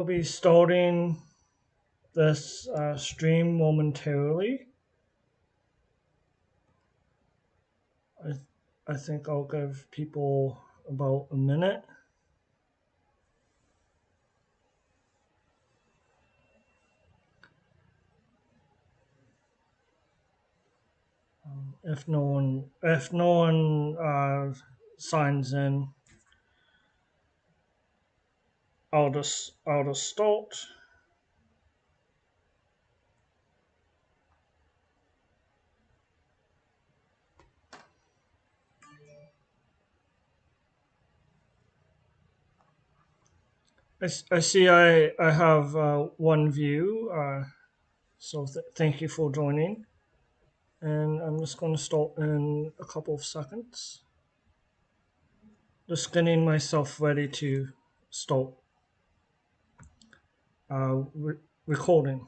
I'll be starting this stream momentarily. I, I think I'll give people about a minute. If no one signs in, I'll just start. I see I have one view, so thank you for joining. And I'm just going to start in a couple of seconds. Just getting myself ready to start recording.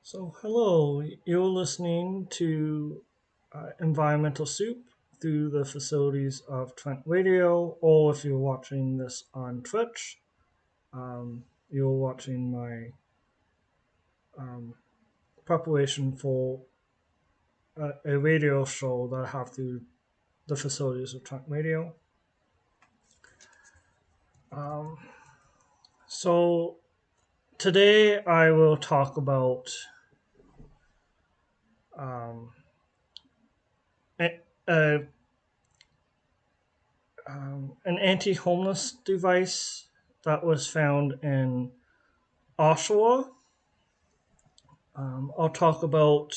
So, hello, you're listening to Environmental Soup through the facilities of Trent Radio, or if you're watching this on Twitch, you're watching my um, preparation for a radio show that I have through the facilities of Trent Radio. Um, so, today I will talk about um, a, a an anti-homeless device that was found in Oshawa. I'll talk about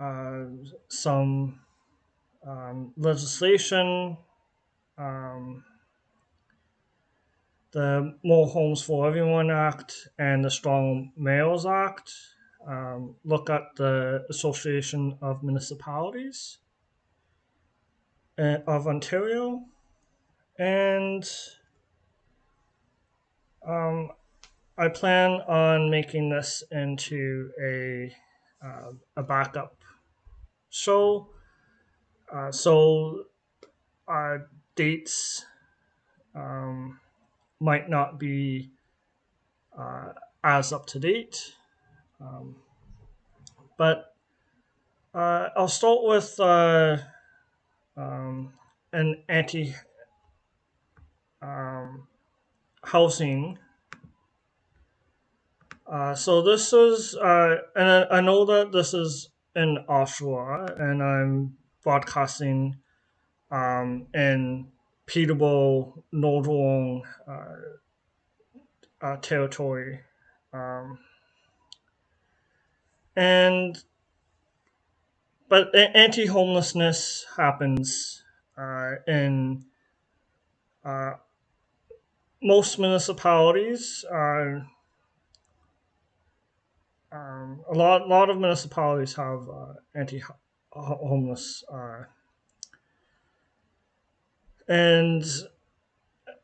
uh, some legislation, um, the More Homes for Everyone Act, and the Strong Mayors Act. Look at the Association of Municipalities of Ontario, and um, I plan on making this into a backup show. So dates um, might not be uh, as up to date, um, but I'll start with um, an anti um, housing. So this is, and I know that this is in Oshawa, and I'm broadcasting in Peterborough, Northern territory. Um, and but anti-homelessness happens in uh, most municipalities. A lot of municipalities have anti-homeless, and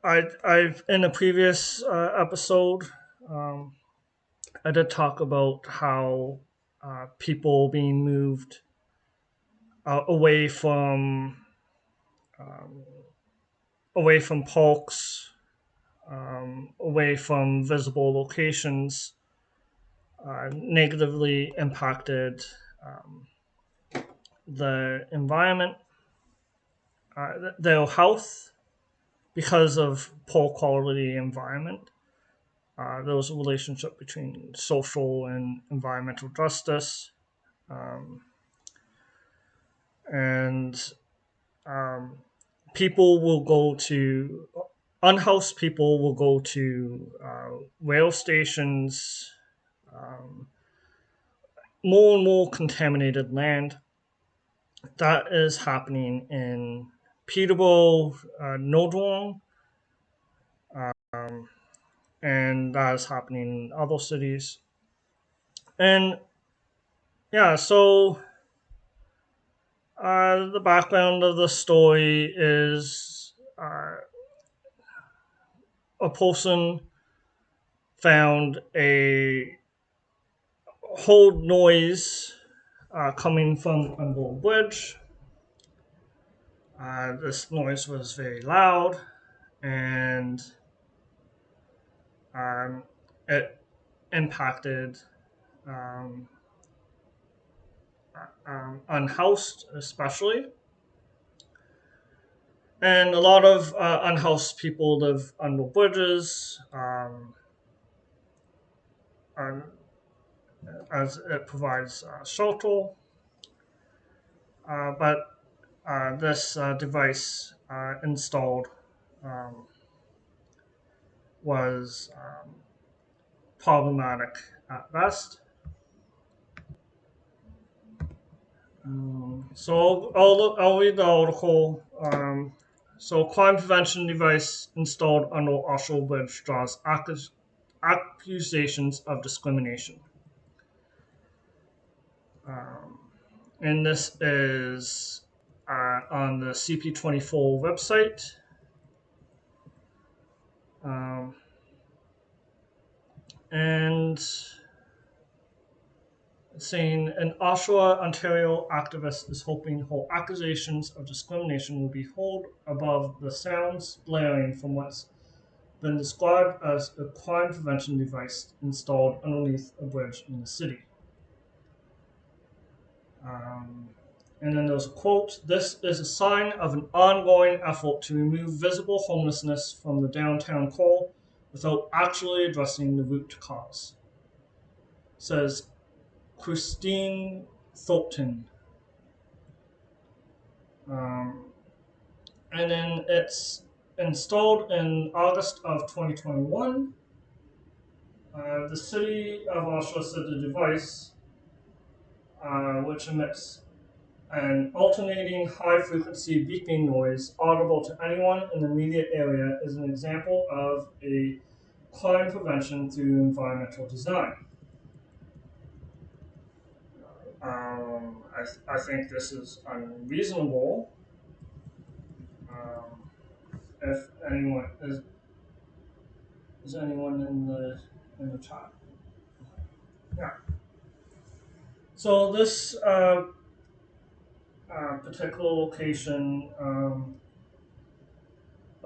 I've in a previous episode, um, I did talk about how people being moved away um, from parks, away from visible locations, negatively impacted um, the environment, their health because of poor quality environment. There was a relationship between social and environmental justice, um, and um, people will go to unhoused people will go to rail stations, um, more and more contaminated land. That is happening in Peterborough, Nodong, um, and that is happening in other cities. And yeah, so the background of the story is a person found a hold noise coming from under a bridge. This noise was very loud, and um, it impacted um, unhoused, especially. And a lot of unhoused people live under bridges, and, as it provides shelter. But this device installed um, was problematic at best. I'll read the article. So, crime prevention device installed under Oshawa Bridge draws accusations of discrimination. Um, and this is on the CP24 website. Um, and saying an Oshawa, Ontario activist is hoping her accusations of discrimination will be held above the sounds blaring from what's been described as a crime prevention device installed underneath a bridge in the city. Um, and then there's a quote: "This is a sign of an ongoing effort to remove visible homelessness from the downtown core without actually addressing the root cause," says Christine Thornton. Um, and then it's installed in August of 2021. The city of Oshawa said the device, which emits an alternating high-frequency beeping noise audible to anyone in the immediate area, is an example of a crime prevention through environmental design. I think this is unreasonable. Um, if anyone is anyone in the chat? Yeah. So this particular location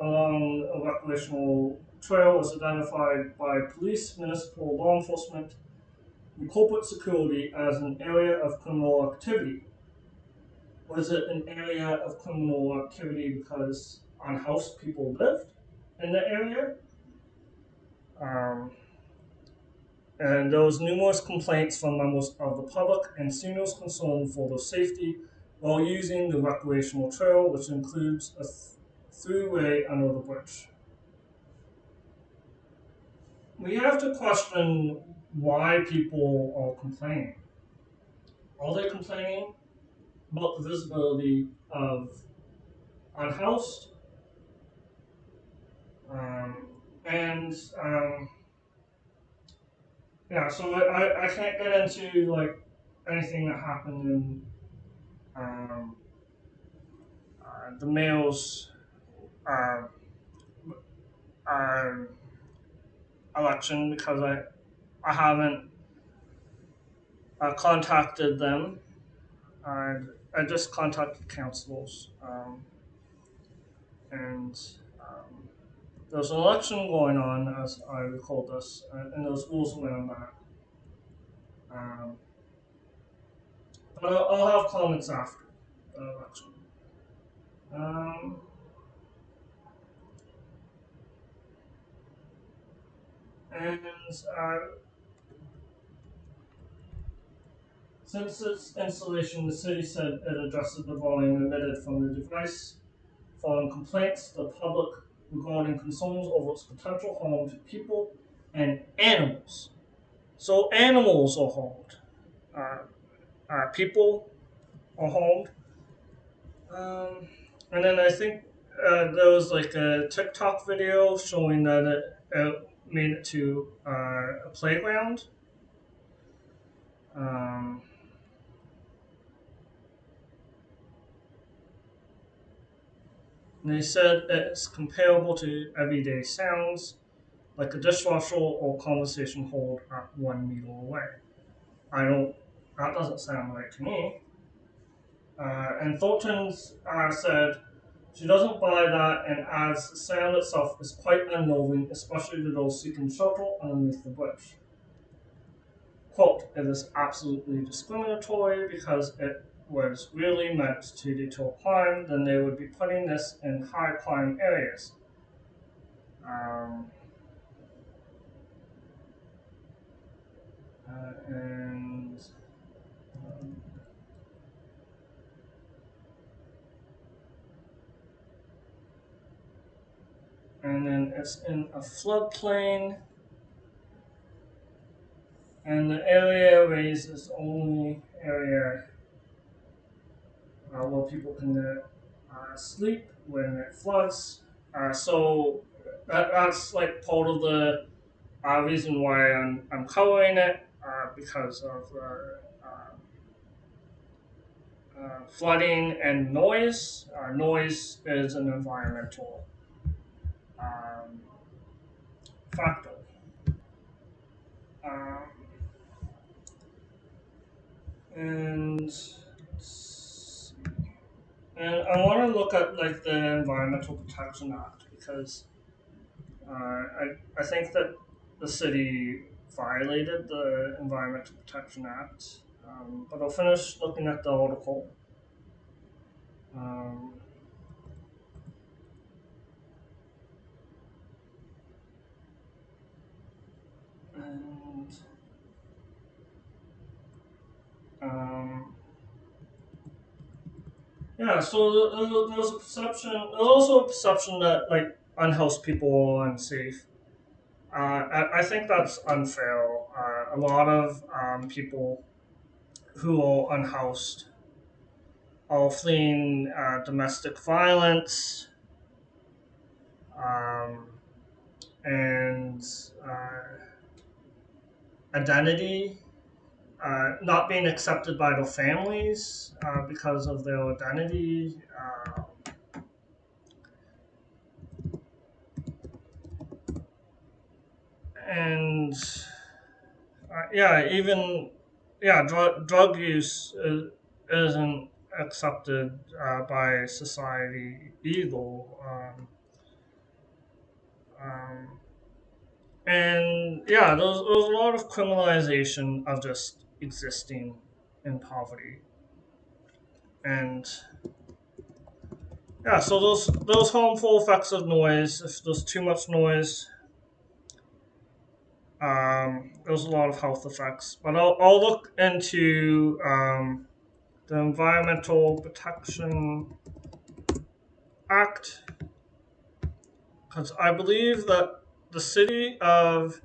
along a recreational trail was identified by police, municipal law enforcement, and corporate security as an area of criminal activity. Was it an area of criminal activity because unhoused people lived in the area? Um, and there was numerous complaints from members of the public and seniors concerned for their safety while using the recreational trail, which includes a throughway under the bridge. We have to question why people are complaining. Are they complaining about the visibility of unhoused? Um, and yeah, so I can't get into like anything that happened in um, the mayor's uh, um, election because I haven't contacted them. I just contacted councils, and um, there's an election going on, as I recall this, and there's rules around that. Um, but I'll have comments after the election. Um, and since its installation, the city said it adjusted the volume emitted from the device following complaints to the public regarding concerns over its potential harm to people and animals. So animals are harmed. People are harmed. Um, and then I think there was like a TikTok video showing that it made it to a playground. Um, and they said it's comparable to everyday sounds, like a dishwasher or conversation hold at 1 meter away. I don't That doesn't sound right to me. And Thornton said she doesn't buy that and adds the sound itself is quite unnerving, especially to those seeking shelter underneath the bridge. Quote, it is absolutely discriminatory because it was really meant to deter crime, then they would be putting this in high crime areas. Um, and um, and then it's in a floodplain, and the area raises only area where people can sleep when it floods. So that's like part of the reason why I'm covering it because of flooding and noise. Noise is an environmental um, factor. Um, and and I want to look at like the Environmental Protection Act because I think that the city violated the Environmental Protection Act. But I'll finish looking at the article. Um, and um, yeah, so there's a perception. There's also a perception that like unhoused people are unsafe. I think that's unfair. A lot of people who are unhoused are fleeing domestic violence um, and identity, not being accepted by their families because of their identity. And yeah, even drug use isn't accepted by society either. Um, and yeah, there's a lot of criminalization of just existing in poverty. And yeah, so those harmful effects of noise. If there's too much noise, there's a lot of health effects. But I'll look into the Environmental Protection Act because I believe that the city of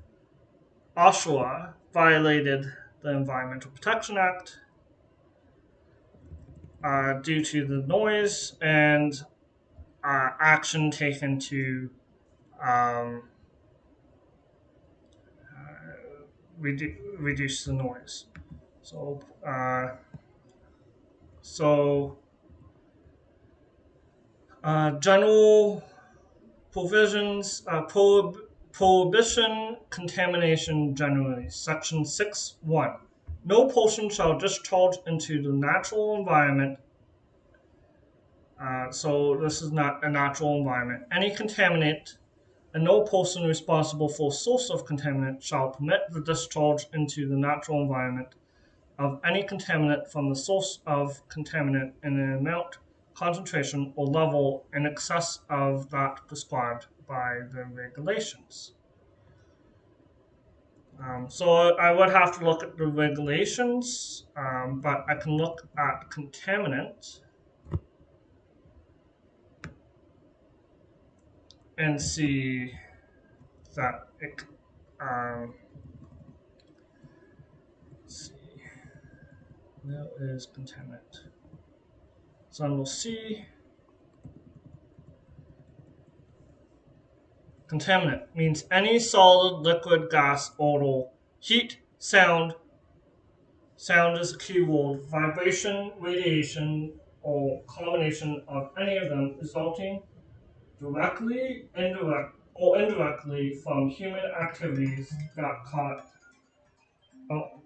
Oshawa violated the Environmental Protection Act due to the noise and action taken to um, reduce the noise. So, so general provisions, prohibition, contamination generally. Section 6.1. No pollution shall discharge into the natural environment. So this is not a natural environment. Any contaminant and no person responsible for source of contaminant shall permit the discharge into the natural environment of any contaminant from the source of contaminant in an amount, concentration, or level in excess of that prescribed by the regulations. So I would have to look at the regulations, but I can look at contaminant and see that it. Um, let's see, there is contaminant. So we'll see. Contaminant means any solid, liquid, gas, odor, heat, sound. Sound is a key word. Vibration, radiation, or combination of any of them resulting directly, indirectly from human activities that cause. Oh,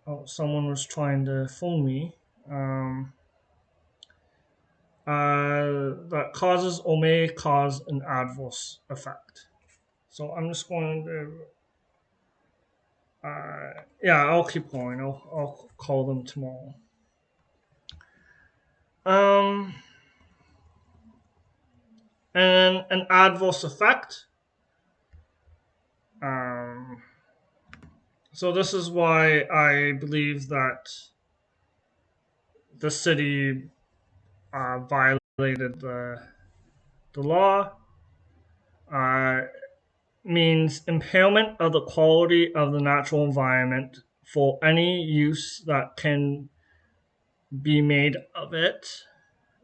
Oh, someone was trying to phone me. Um, that causes or may cause an adverse effect. So I'm just going to, yeah, I'll keep going. I'll call them tomorrow. Um, and an adverse effect. Um, so this is why I believe that the city violated the law. Uh, means impairment of the quality of the natural environment for any use that can be made of it.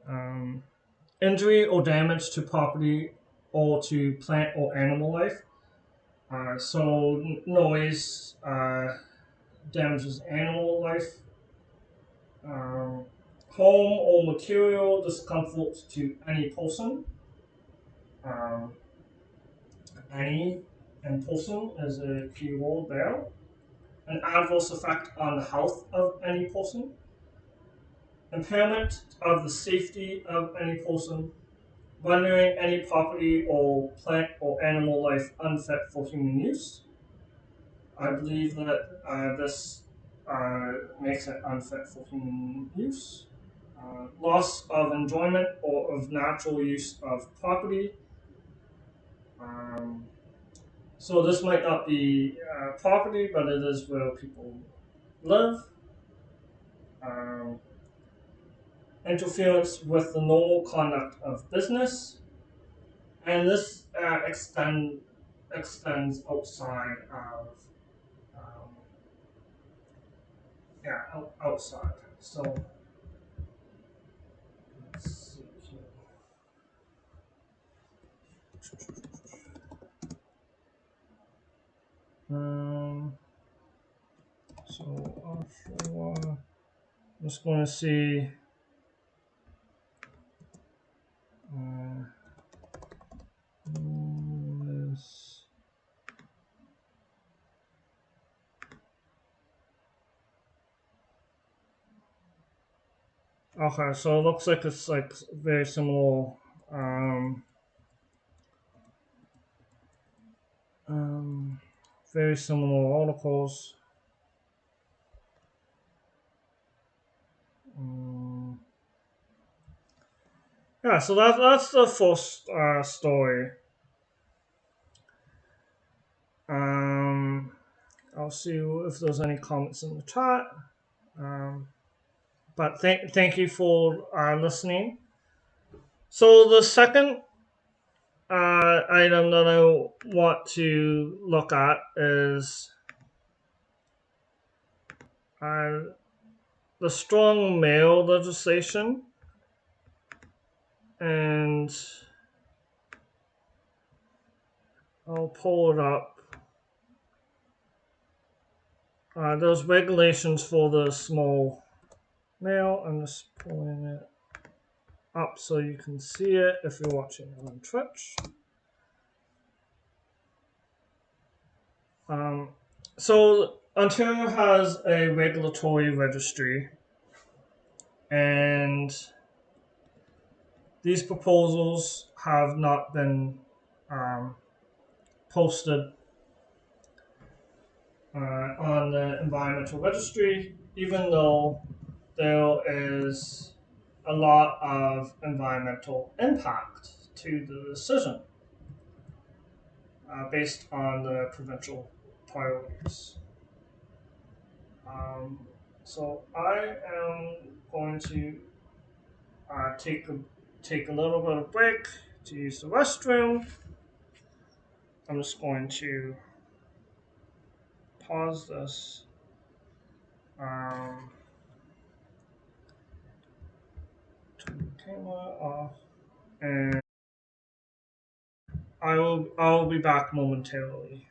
Um, injury or damage to property or to plant or animal life. So noise damages animal life. Um, home or material discomfort to any person. Um, any and person is a key word there. An adverse effect on the health of any person, impairment of the safety of any person, rendering any property or plant or animal life unfit for human use. I believe that this makes it unfit for human use. Loss of enjoyment or of natural use of property. Um, so this might not be property, but it is where people live. Um, interference with the normal conduct of business, and this extends outside of um, outside. So let's see here. Um, so Oshawa, I'm just going to see. Uh, this, okay, so it looks like it's like very similar. Um, um, very similar articles. Um, yeah, so that's the first story. Um, I'll see if there's any comments in the chat. Um, but thank you for listening. So the second item that I want to look at is uh, the strong male legislation, and I'll pull it up. There's regulations for the small male. I'm just pulling it up so you can see it if you're watching on Twitch. Um, so Ontario has a regulatory registry, and these proposals have not been um, posted on the environmental registry, even though there is a lot of environmental impact to the decision based on the provincial priorities. Um, so I am going to take a little bit of break to use the restroom. I'm just going to pause this. Um, turn the camera off, and I will be back momentarily.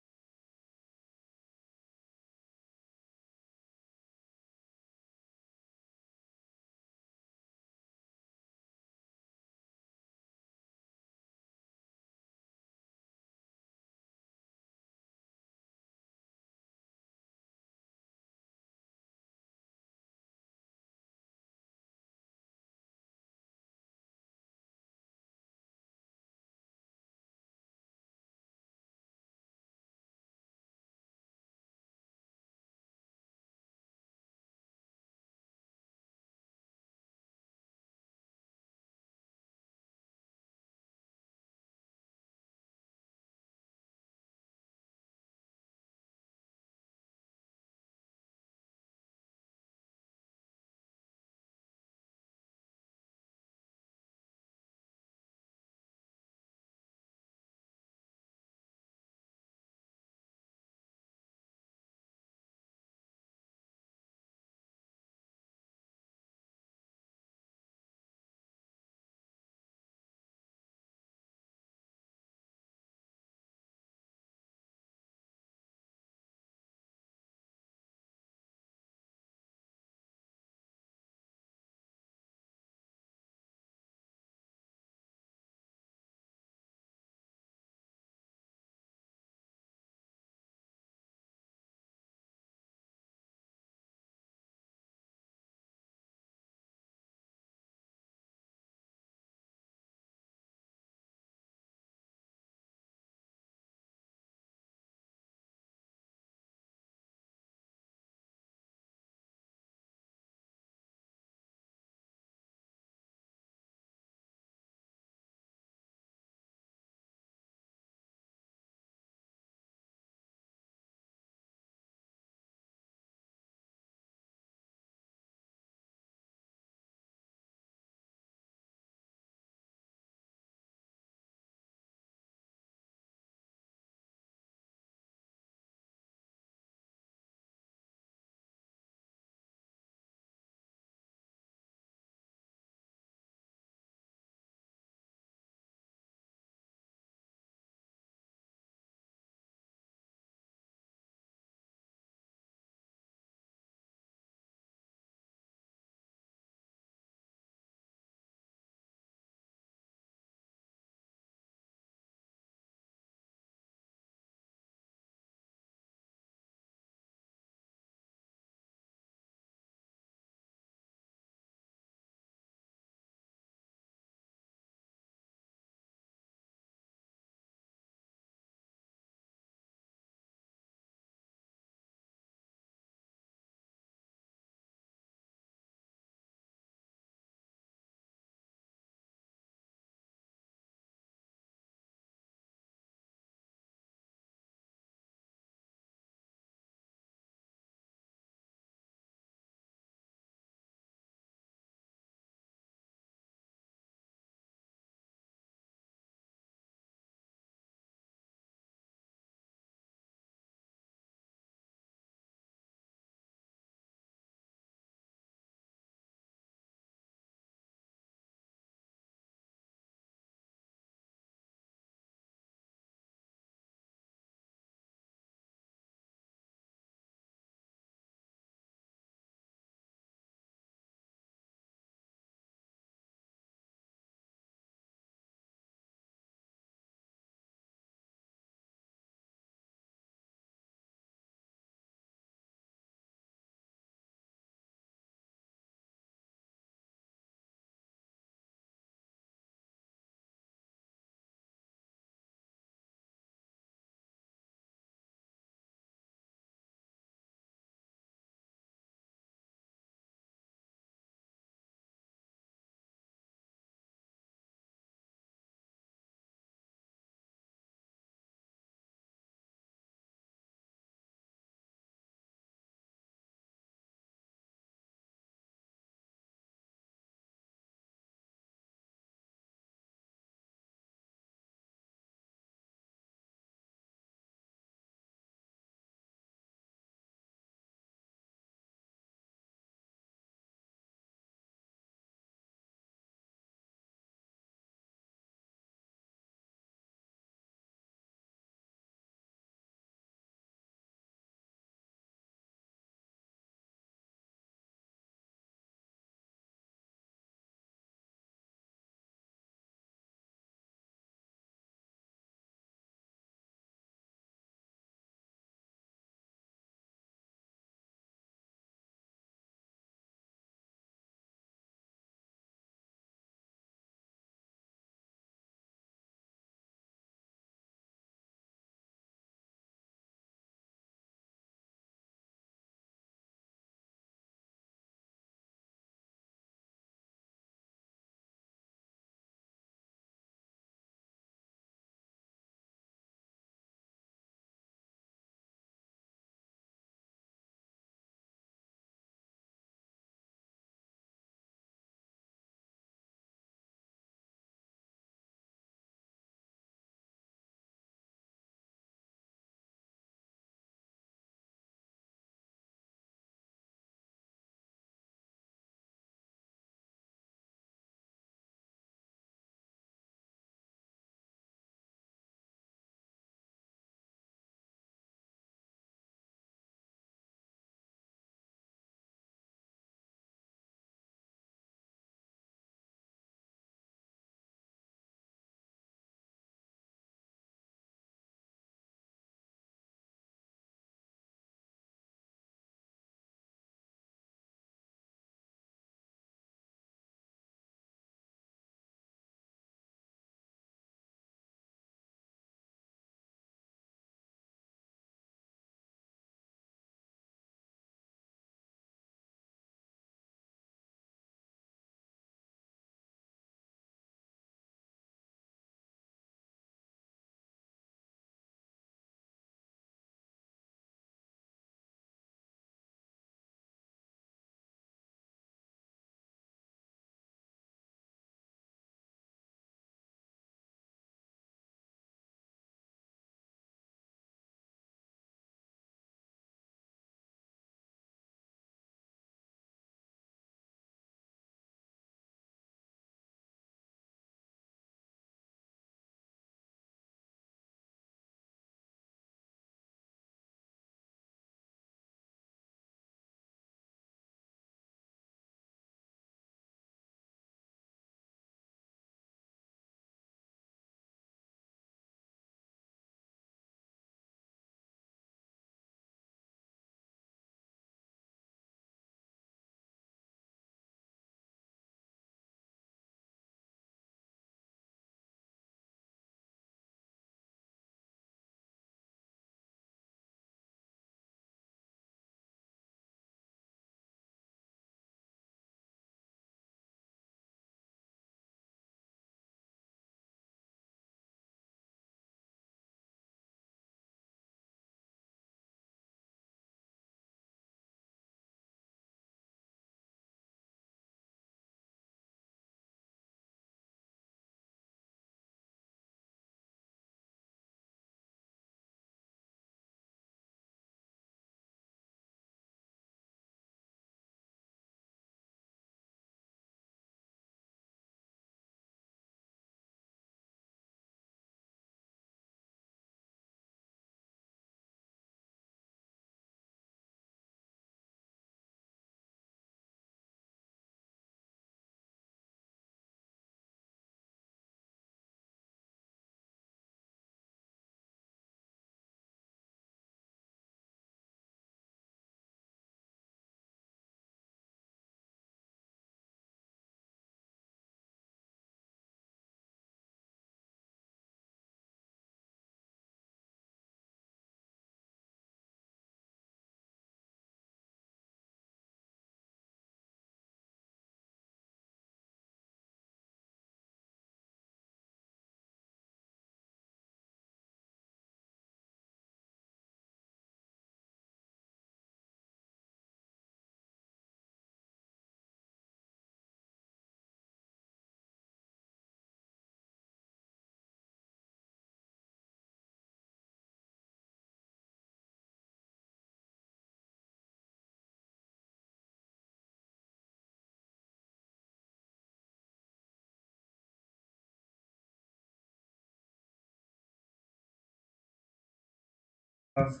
I've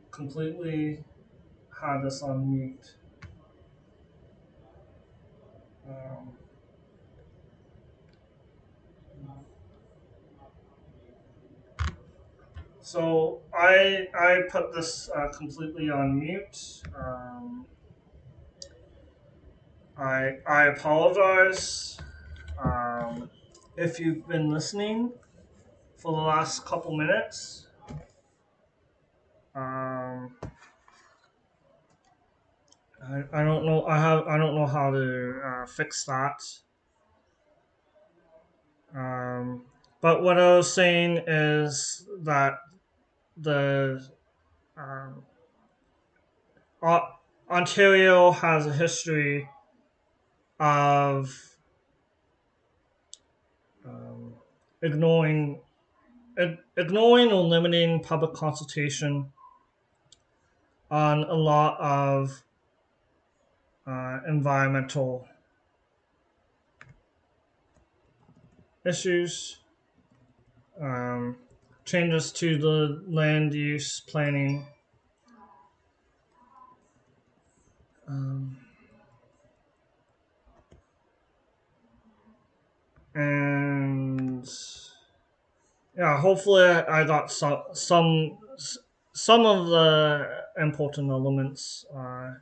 completely had this on mute. Um, so I put this completely on mute. I apologize if you've been listening for the last couple minutes. Um, I don't know I don't know how to fix that. Um, but what I was saying is that the um, O- Ontario has a history of um, ignoring ignoring or limiting public consultation on a lot of environmental issues, um, changes to the land use planning, um, and yeah, hopefully I got some of the important elements. Um,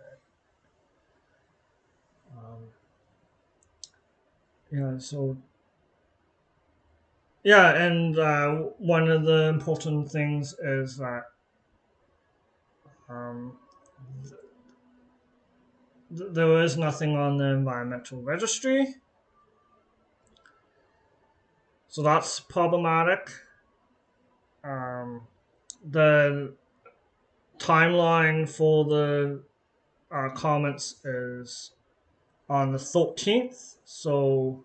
yeah, so yeah, and one of the important things is that um, there is nothing on the environmental registry, so that's problematic. Um, the timeline for the comments is on the 13th, so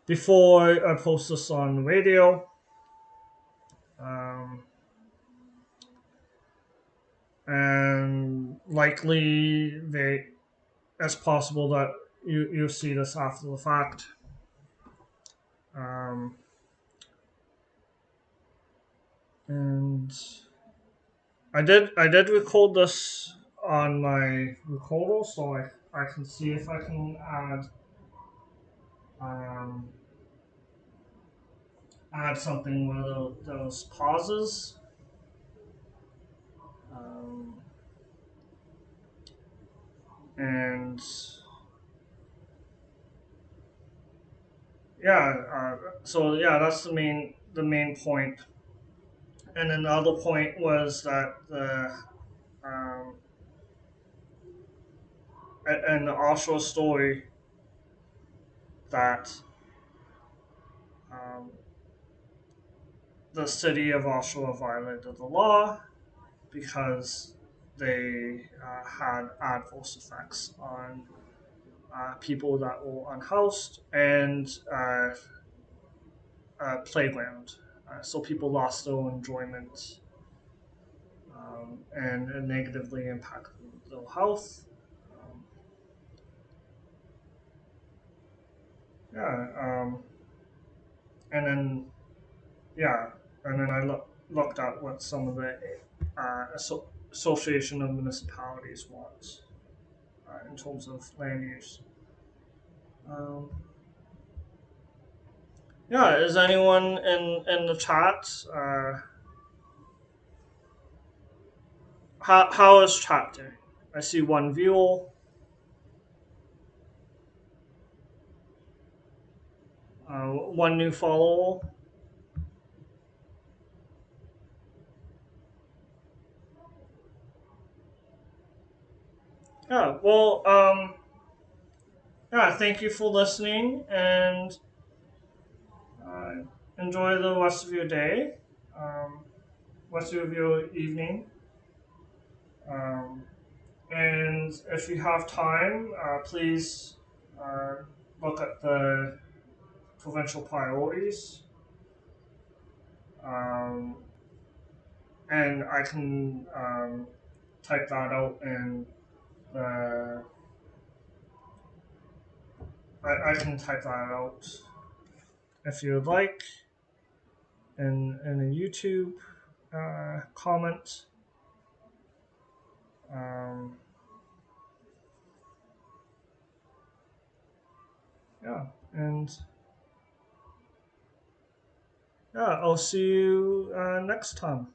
before I post this on radio, um, and likely it's possible that you see this after the fact. Um, and I did record this on my recorder, so I can see if I can um, add something where those pauses. Um, and yeah, so yeah, that's the main point. And then the other point was that um, and the Oshawa story that um, the city of Oshawa violated the law because they had adverse effects on people that were unhoused and playground. So people lost their enjoyment and it negatively impacted their health. Um, yeah, and then yeah, and then looked at what some of the Association of Municipalities wants in terms of land use. Um, yeah, is anyone in the chat? How is chat doing? I see one viewer, one new follower. Yeah, well, yeah, thank you for listening and uh, enjoy the rest of your day, um, rest of your evening. Um, and if you have time, please uh, look at the provincial priorities. Um, and I can type that out in the. I can type that out if you would like in a YouTube. comment. Um, yeah, and yeah, I'll see you next time.